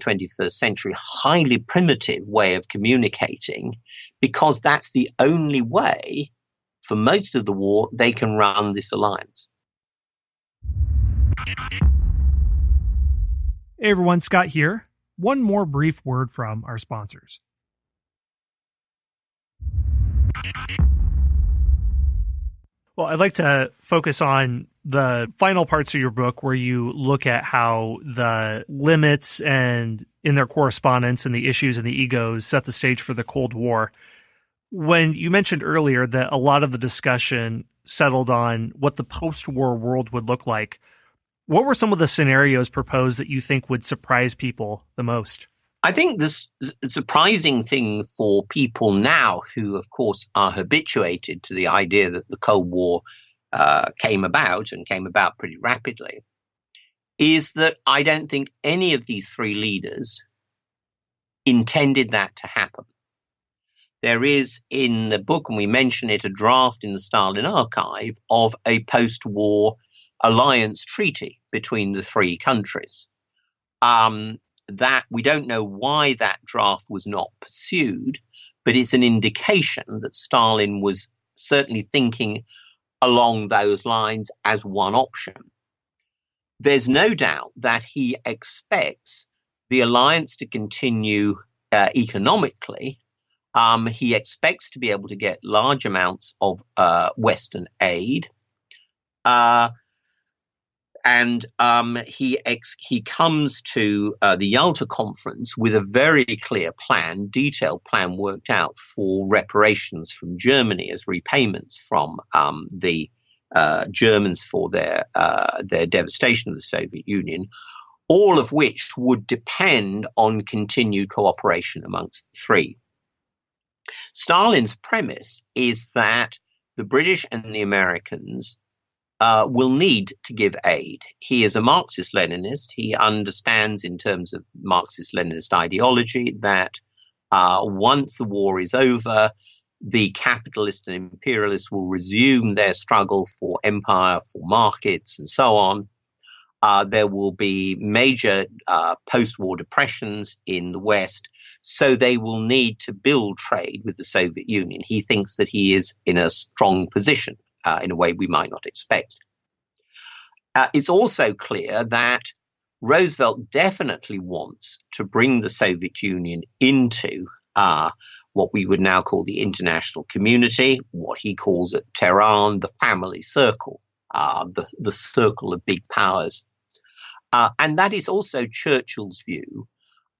21st century, highly primitive way of communicating, because that's the only way for most of the war they can run this alliance. Hey everyone, Scott here. One more brief word from our sponsors. Well, I'd like to focus on the final parts of your book where you look at how the limits and in their correspondence and the issues and the egos set the stage for the Cold War. When you mentioned earlier that a lot of the discussion settled on what the post-war world would look like, what were some of the scenarios proposed that you think would surprise people the most? I think the surprising thing for people now who, of course, are habituated to the idea that the Cold War came about pretty rapidly, is that I don't think any of these three leaders intended that to happen. There is in the book, and we mention it, a draft in the Stalin archive of a post-war alliance treaty between the three countries. That we don't know why that draft was not pursued, but it's an indication that Stalin was certainly thinking along those lines as one option. There's no doubt that he expects the alliance to continue economically. He expects to be able to get large amounts of Western aid. And he comes to the Yalta Conference with a very clear plan, detailed plan worked out for reparations from Germany as repayments from the Germans for their devastation of the Soviet Union, all of which would depend on continued cooperation amongst the three. Stalin's premise is that the British and the Americans will need to give aid. He is a Marxist-Leninist. He understands in terms of Marxist-Leninist ideology that once the war is over, the capitalists and imperialists will resume their struggle for empire, for markets, and so on. There will be major post-war depressions in the West, so they will need to build trade with the Soviet Union. He thinks that he is in a strong position in a way we might not expect. It's also clear that Roosevelt definitely wants to bring the Soviet Union into what we would now call the international community, what he calls at Tehran the family circle, the circle of big powers. And that is also Churchill's view,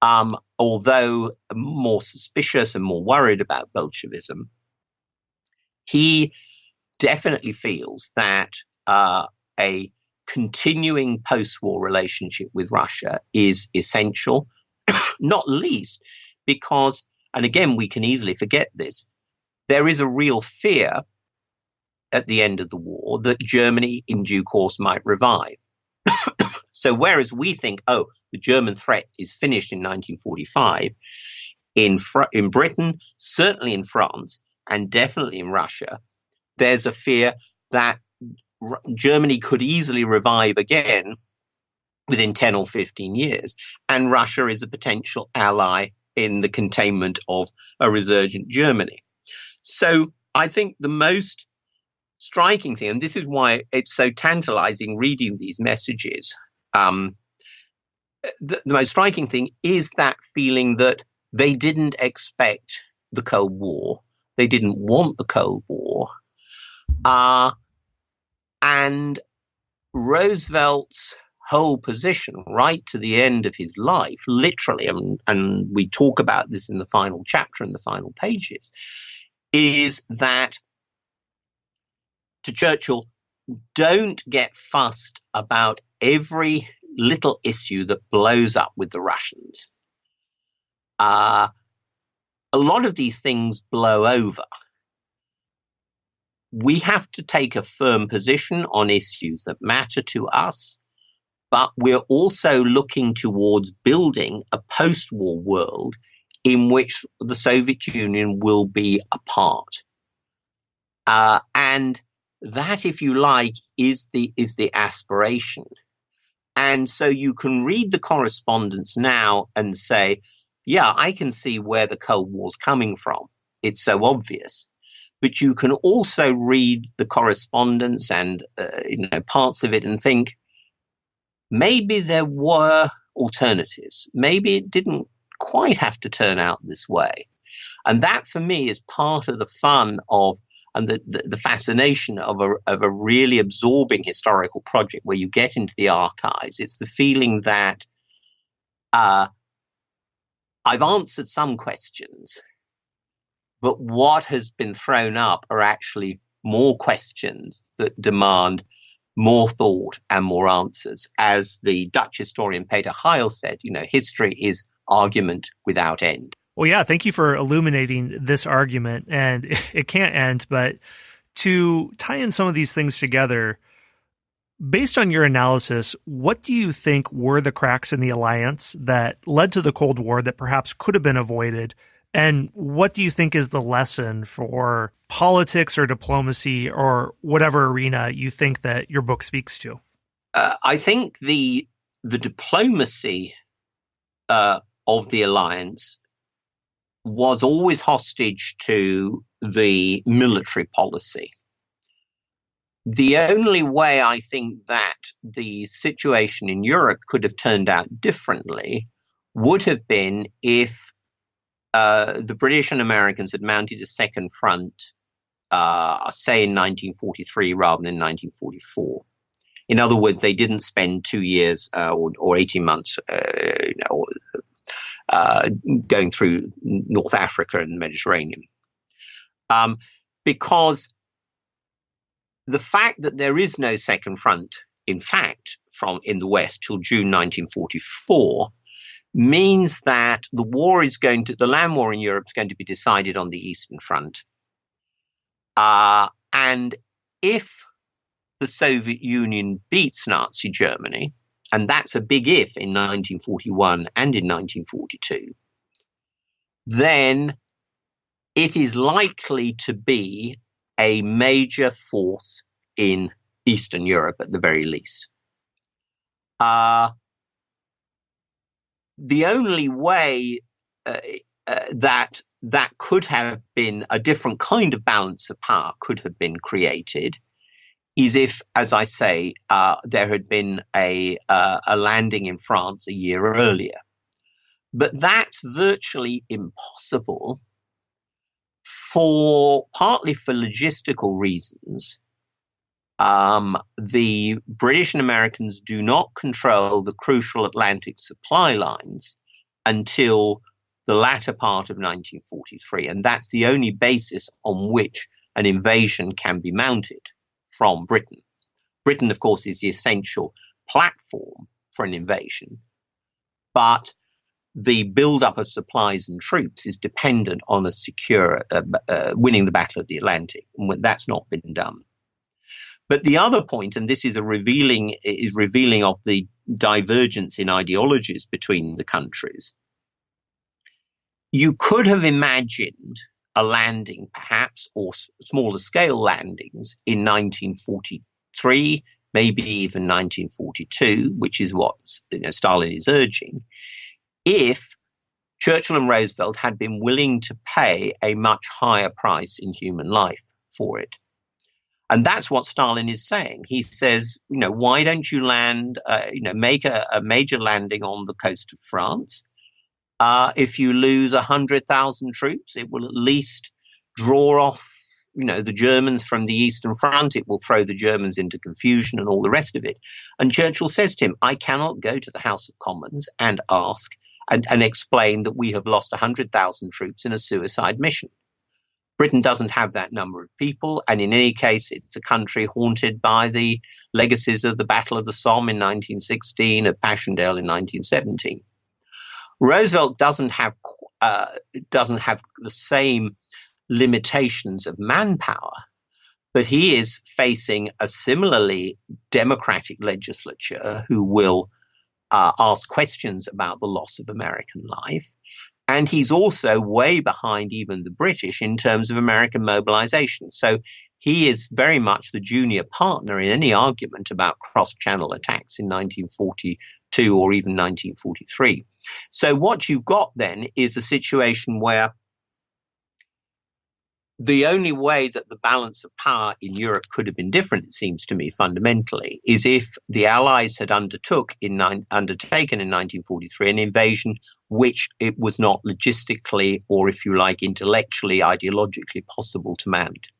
although more suspicious and more worried about Bolshevism. He definitely feels that a continuing post-war relationship with Russia is essential, not least because, and again, we can easily forget this, there is a real fear at the end of the war that Germany in due course might revive. So whereas we think, oh, the German threat is finished in 1945, in Britain, certainly in France, and definitely in Russia, there's a fear that Germany could easily revive again within 10 or 15 years, and Russia is a potential ally in the containment of a resurgent Germany. So I think the most striking thing, and this is why it's so tantalizing reading these messages, the most striking thing is that feeling that they didn't expect the Cold War, they didn't want the Cold War, and Roosevelt's whole position right to the end of his life, literally, and we talk about this in the final chapter and the final pages, is that to Churchill, don't get fussed about every little issue that blows up with the Russians. A lot of these things blow over. We have to take a firm position on issues that matter to us, but we're also looking towards building a post-war world in which the Soviet Union will be a part. And that, if you like, is the aspiration. And so you can read the correspondence now and say, yeah, I can see where the Cold War's coming from. It's so obvious. But you can also read the correspondence and parts of it and think, maybe there were alternatives. Maybe it didn't quite have to turn out this way. And that, for me, is part of the fun of and the fascination of a really absorbing historical project where you get into the archives. It's the feeling that I've answered some questions, but what has been thrown up are actually more questions that demand more thought and more answers. As the Dutch historian Peter Heil said, history is argument without end. Well, yeah, thank you for illuminating this argument. And it can't end, but to tie in some of these things together, based on your analysis, what do you think were the cracks in the alliance that led to the Cold War that perhaps could have been avoided? And what do you think is the lesson for politics or diplomacy or whatever arena you think that your book speaks to? I think the diplomacy of the alliance was always hostage to the military policy. The only way I think that the situation in Europe could have turned out differently would have been if the British and Americans had mounted a second front, say in 1943 rather than 1944. In other words, they didn't spend 2 years or 18 months going through North Africa and the Mediterranean. Because the fact that there is no second front, in fact, in the West till June 1944, means that the land war in Europe is going to be decided on the Eastern Front. And if the Soviet Union beats Nazi Germany, and that's a big if in 1941 and in 1942, then it is likely to be a major force in Eastern Europe at the very least. The only way that could have been a different kind of balance of power could have been created is if, as I say, there had been a landing in France a year earlier. But that's virtually impossible partly for logistical reasons. The British and Americans do not control the crucial Atlantic supply lines until the latter part of 1943, and that's the only basis on which an invasion can be mounted from Britain. Britain, of course, is the essential platform for an invasion, but the buildup of supplies and troops is dependent on a secure winning the Battle of the Atlantic, and that's not been done. But the other point, and this is revealing of the divergence in ideologies between the countries, you could have imagined a landing, perhaps, or smaller scale landings in 1943, maybe even 1942, which is what Stalin is urging, if Churchill and Roosevelt had been willing to pay a much higher price in human life for it. And that's what Stalin is saying. He says, why don't you make a major landing on the coast of France? If you lose 100,000 troops, it will at least draw off, the Germans from the Eastern Front. It will throw the Germans into confusion and all the rest of it. And Churchill says to him, I cannot go to the House of Commons and ask and explain that we have lost 100,000 troops in a suicide mission. Britain doesn't have that number of people, and in any case, it's a country haunted by the legacies of the Battle of the Somme in 1916, of Passchendaele in 1917. Roosevelt doesn't have the same limitations of manpower, but he is facing a similarly democratic legislature who will ask questions about the loss of American life. And he's also way behind even the British in terms of American mobilization. So he is very much the junior partner in any argument about cross-channel attacks in 1942 or even 1943. So what you've got then is a situation where the only way that the balance of power in Europe could have been different, it seems to me, fundamentally, is if the Allies had undertaken in 1943 an invasion which it was not logistically or, if you like, intellectually, ideologically possible to mount.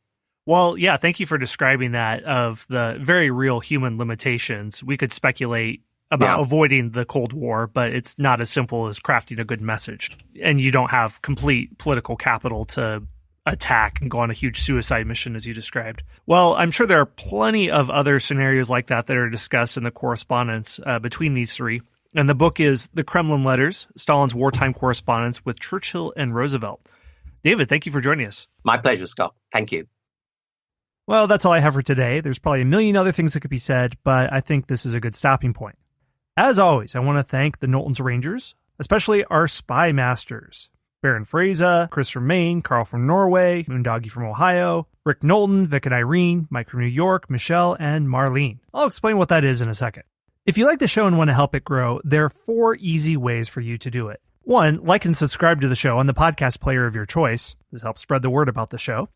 Well, yeah, thank you for describing that, of the very real human limitations. We could speculate about avoiding the Cold War, but it's not as simple as crafting a good message. And you don't have complete political capital to attack and go on a huge suicide mission, as you described. Well, I'm sure there are plenty of other scenarios like that that are discussed in the correspondence between these three. And the book is The Kremlin Letters, Stalin's Wartime Correspondence with Churchill and Roosevelt. David, thank you for joining us. My pleasure, Scott. Thank you. Well, that's all I have for today. There's probably a million other things that could be said, but I think this is a good stopping point. As always, I want to thank the Knowlton's Rangers, especially our spy masters, Baron Fraser, Chris from Maine, Carl from Norway, Moondoggy from Ohio, Rick Knowlton, Vic and Irene, Mike from New York, Michelle, and Marlene. I'll explain what that is in a second. If you like the show and want to help it grow, there are 4 easy ways for you to do it. 1, like and subscribe to the show on the podcast player of your choice. This helps spread the word about the show.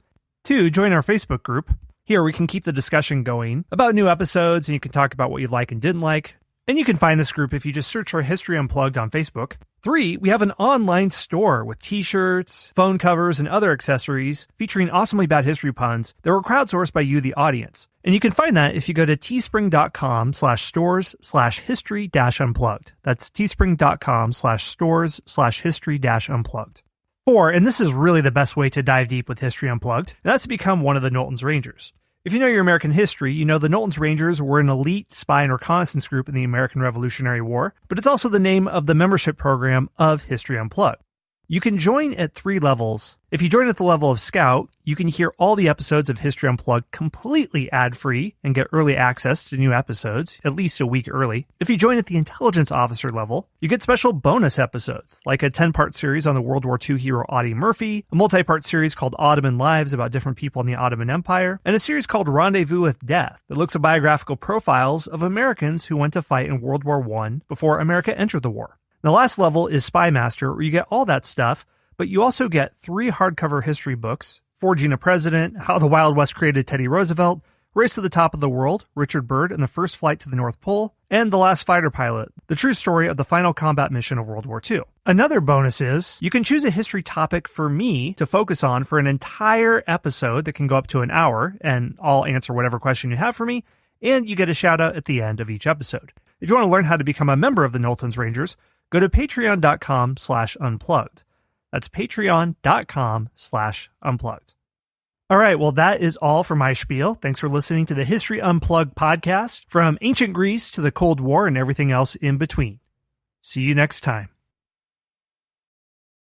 2, join our Facebook group. Here we can keep the discussion going about new episodes, and you can talk about what you like and didn't like. And you can find this group if you just search for History Unplugged on Facebook. 3, we have an online store with t-shirts, phone covers, and other accessories featuring awesomely bad history puns that were crowdsourced by you, the audience. And you can find that if you go to teespring.com/stores/history-unplugged. That's teespring.com/stores/history-unplugged. 4, and this is really the best way to dive deep with History Unplugged, and that's to become one of the Knowlton's Rangers. If you know your American history, you know the Knowlton's Rangers were an elite spy and reconnaissance group in the American Revolutionary War, but it's also the name of the membership program of History Unplugged. You can join at 3 levels. If you join at the level of Scout, you can hear all the episodes of History Unplugged completely ad-free and get early access to new episodes, at least a week early. If you join at the Intelligence Officer level, you get special bonus episodes, like a 10-part series on the World War II hero Audie Murphy, a multi-part series called Ottoman Lives about different people in the Ottoman Empire, and a series called Rendezvous with Death that looks at biographical profiles of Americans who went to fight in World War I before America entered the war. The last level is Spy Master, where you get all that stuff, but you also get 3 hardcover history books: Forging a President, How the Wild West Created Teddy Roosevelt, Race to the Top of the World, Richard Byrd and the First Flight to the North Pole, and The Last Fighter Pilot, the true story of the final combat mission of World War II. Another bonus is you can choose a history topic for me to focus on for an entire episode that can go up to an hour, and I'll answer whatever question you have for me, and you get a shout out at the end of each episode. If you want to learn how to become a member of the Knowlton's Rangers, go to patreon.com/unplugged. That's patreon.com/unplugged. All right, well, that is all for my spiel. Thanks for listening to the History Unplugged podcast, from ancient Greece to the Cold War and everything else in between. See you next time.